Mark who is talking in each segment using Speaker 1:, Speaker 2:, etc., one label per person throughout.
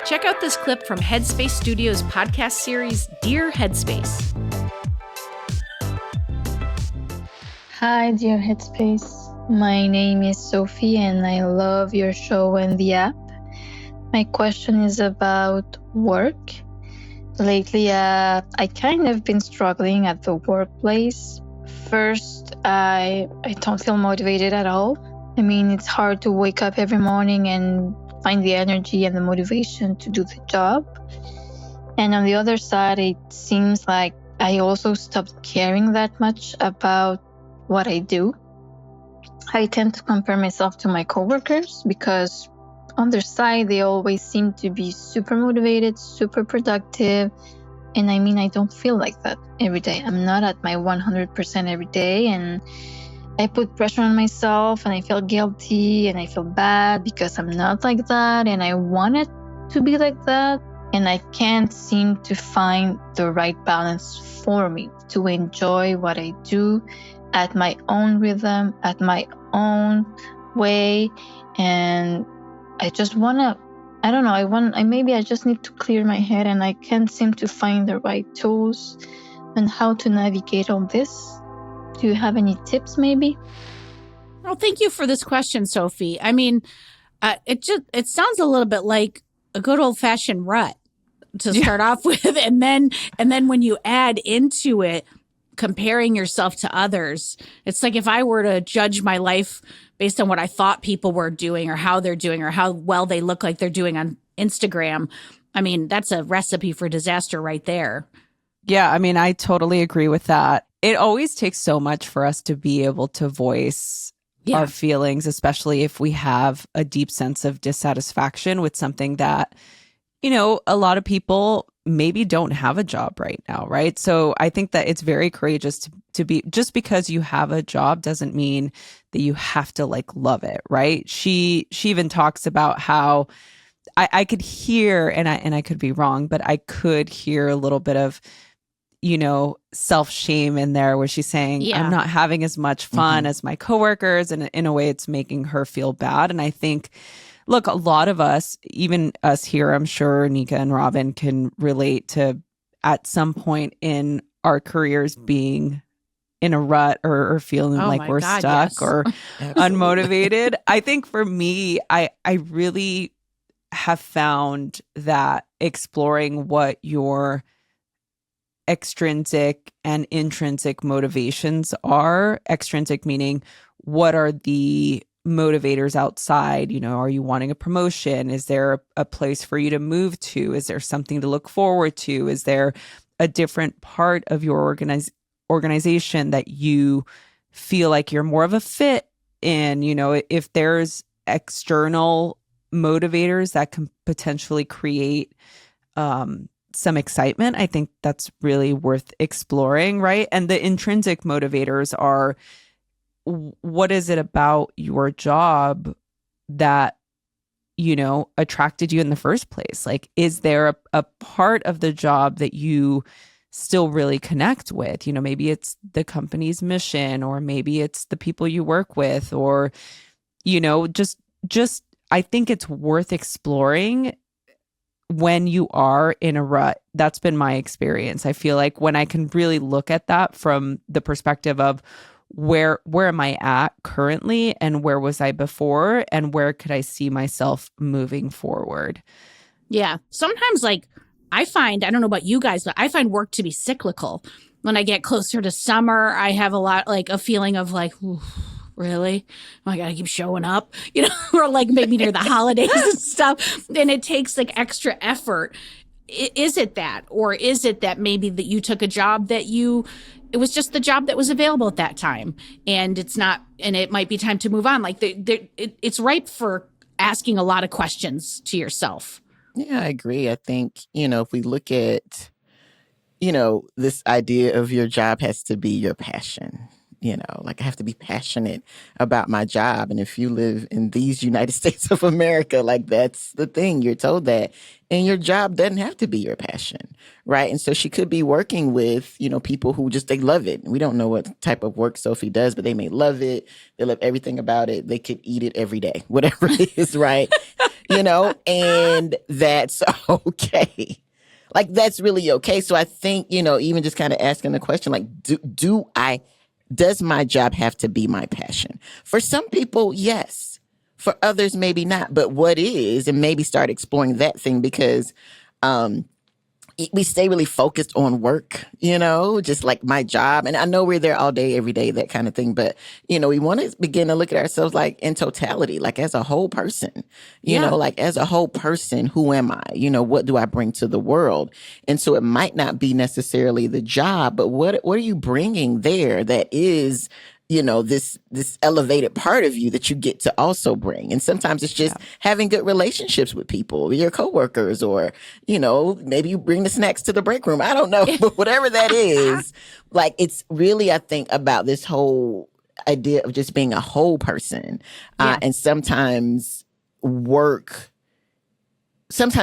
Speaker 1: Check out this clip from Headspace Studios' podcast series, Dear Headspace.
Speaker 2: Hi, dear Headspace. My name is Sophie and I love your show and the app. My question is about work. Lately, I kind of been struggling at the workplace. First, I don't feel motivated at all. I mean, it's hard to wake up every morning and find the energy and the motivation to do the job. And on the other side, it seems like I also stopped caring that much about what I do. I tend to compare myself to my coworkers because on their side, they always seem to be super motivated, super productive. And I mean, I don't feel like that every day. I'm not at my 100% every day. And I put pressure on myself and I feel guilty and I feel bad because I'm not like that. And I want it to be like that. And I can't seem to find the right balance for me to enjoy what I do at my own rhythm, at my own way. And I just want to, I don't know, maybe I just need to clear my head and I can't seem to find the right tools and how to navigate all this. Do you have any tips maybe?
Speaker 1: Well, thank you for this question, Sophie. I mean, it sounds a little bit like a good old-fashioned rut to start off with. And then when you add into it, comparing yourself to others, it's like if I were to judge my life based on what I thought people were doing or how they're doing or how well they look like they're doing on Instagram. I mean, that's a recipe for disaster right there.
Speaker 3: Yeah, I mean, I totally agree with that. It always takes so much for us to be able to voice our feelings, especially if we have a deep sense of dissatisfaction with something that, you know, a lot of people maybe don't have a job right now, right? So I think that it's very courageous to be, just because you have a job doesn't mean that you have to like love it, right? She even talks about how I could hear, and I could be wrong, but I could hear a little bit of, you know, self-shame in there where she's saying, I'm not having as much fun as my coworkers. And in a way, it's making her feel bad. And I think, look, a lot of us, even us here, I'm sure Neca and Robin can relate to at some point in our careers being in a rut or feeling like we're stuck or unmotivated. I think for me, I really have found that exploring what your extrinsic and intrinsic motivations are. Extrinsic meaning, what are the motivators outside? You know, are you wanting a promotion? Is there a place for you to move to? Is there something to look forward to? Is there a different part of your organization that you feel like you're more of a fit in? You know, if there's external motivators that can potentially create some excitement, I think that's really worth exploring, right? And the intrinsic motivators are, what is it about your job that, you know, attracted you in the first place? Like, is there a part of the job that you still really connect with? You know, maybe it's the company's mission, or maybe it's the people you work with, or, you know, just I think it's worth exploring when you are in a rut. That's been my experience. I feel like when I can really look at that from the perspective of where am I at currently and where was I before and where could I see myself moving forward?
Speaker 1: Yeah. Sometimes, like, I don't know about you guys, but I find work to be cyclical. When I get closer to summer, I have a feeling of like, really? I gotta keep showing up, you know, or like maybe near the holidays and stuff. And it takes like extra effort. Is it that? Or is it that maybe that you took a job that it was just the job that was available at that time, and it's not, and it might be time to move on. Like it's ripe for asking a lot of questions to yourself.
Speaker 4: Yeah, I agree. I think, you know, if we look at, you know, this idea of your job has to be your passion. You know, like I have to be passionate about my job. And if you live in these United States of America, like that's the thing, you're told that. And your job doesn't have to be your passion, right? And so she could be working with, you know, people who just, they love it. We don't know what type of work Sophie does, but they may love it. They love everything about it. They could eat it every day, whatever it is, right? and that's okay. Like, that's really okay. So I think, even just kind of asking the question, like, does my job have to be my passion? For some people, yes. For others, maybe not. But what is, and maybe start exploring that thing, because we stay really focused on work, just like my job. And I know we're there all day, every day, that kind of thing. But, we want to begin to look at ourselves like in totality, like as a whole person, like as a whole person, who am I? What do I bring to the world? And so it might not be necessarily the job, but what are you bringing there that is, this elevated part of you that you get to also bring. And sometimes it's just having good relationships with people, your coworkers, or, maybe you bring the snacks to the break room. I don't know, but whatever that is, like, it's really, I think, about this whole idea of just being a whole person. And sometimes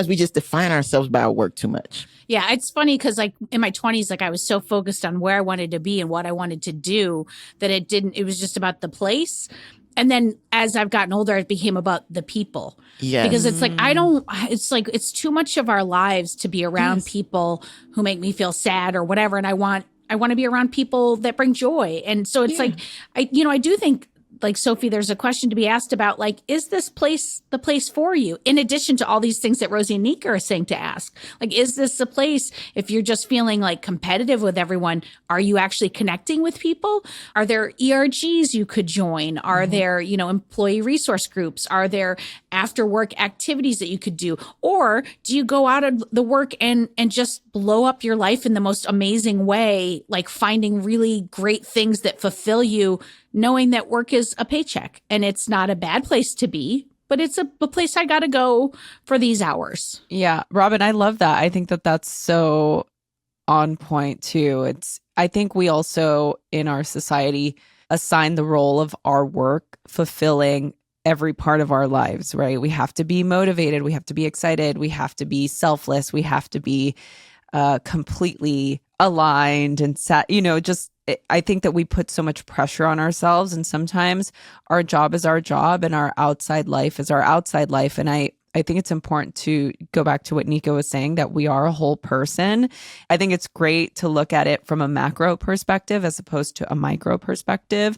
Speaker 4: we just define ourselves by our work too much.
Speaker 1: Yeah, it's funny because like in my 20s, like I was so focused on where I wanted to be and what I wanted to do that it was just about the place. And then as I've gotten older, it became about the people.
Speaker 4: Yeah.
Speaker 1: Because it's like, it's too much of our lives to be around people who make me feel sad or whatever. And I want to be around people that bring joy. And so it's like, I do think, like, Sophie, there's a question to be asked about, like, is this place the place for you? In addition to all these things that Rosie and Neca are saying to ask, like, is this a place, if you're just feeling like competitive with everyone, are you actually connecting with people? Are there ERGs you could join? Are there, employee resource groups? Are there after work activities that you could do? Or do you go out of the work and just blow up your life in the most amazing way, like finding really great things that fulfill you, knowing that work is a paycheck and it's not a bad place to be, but it's a place I got to go for these hours.
Speaker 3: Yeah, Robin, I love that. I think that that's so on point too. I think we also in our society assign the role of our work fulfilling every part of our lives, right? We have to be motivated. We have to be excited. We have to be selfless. We have to be completely aligned and I think that we put so much pressure on ourselves, and sometimes our job is our job and our outside life is our outside life. And I think it's important to go back to what Neca was saying, that we are a whole person. I think it's great to look at it from a macro perspective as opposed to a micro perspective.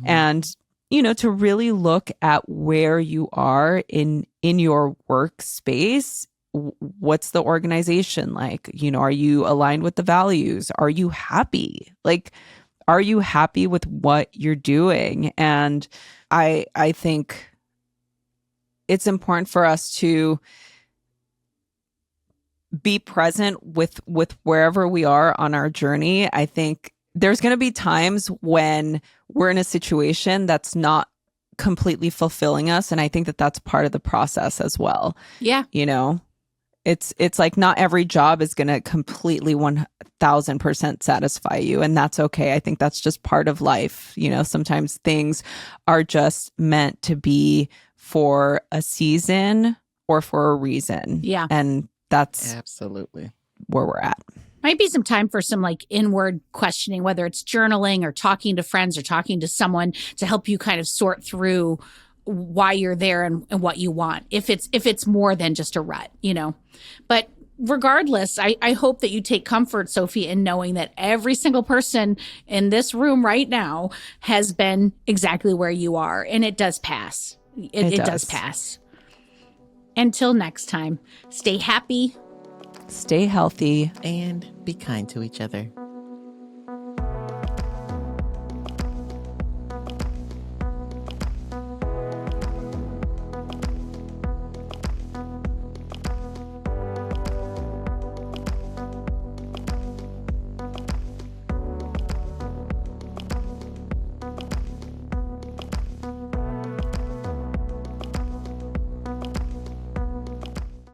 Speaker 3: And, to really look at where you are in your workspace. What's the organization like? Are you aligned with the values? Are you happy? Like, are you happy with what you're doing? And I think it's important for us to be present with wherever we are on our journey. I think there's going to be times when we're in a situation that's not completely fulfilling us. And I think that that's part of the process as well.
Speaker 1: Yeah.
Speaker 3: It's like not every job is going to completely 1000% satisfy you. And that's okay. I think that's just part of life. Sometimes things are just meant to be for a season or for a reason.
Speaker 1: Yeah.
Speaker 3: And that's
Speaker 4: absolutely
Speaker 3: where we're at.
Speaker 1: Might be some time for some like inward questioning, whether it's journaling or talking to friends or talking to someone to help you kind of sort through why you're there and what you want, if it's more than just a rut, but regardless, I hope that you take comfort, Sophie, in knowing that every single person in this room right now has been exactly where you are, and it does pass. It does pass. Until next time, stay happy,
Speaker 3: stay healthy,
Speaker 4: and be kind to each other.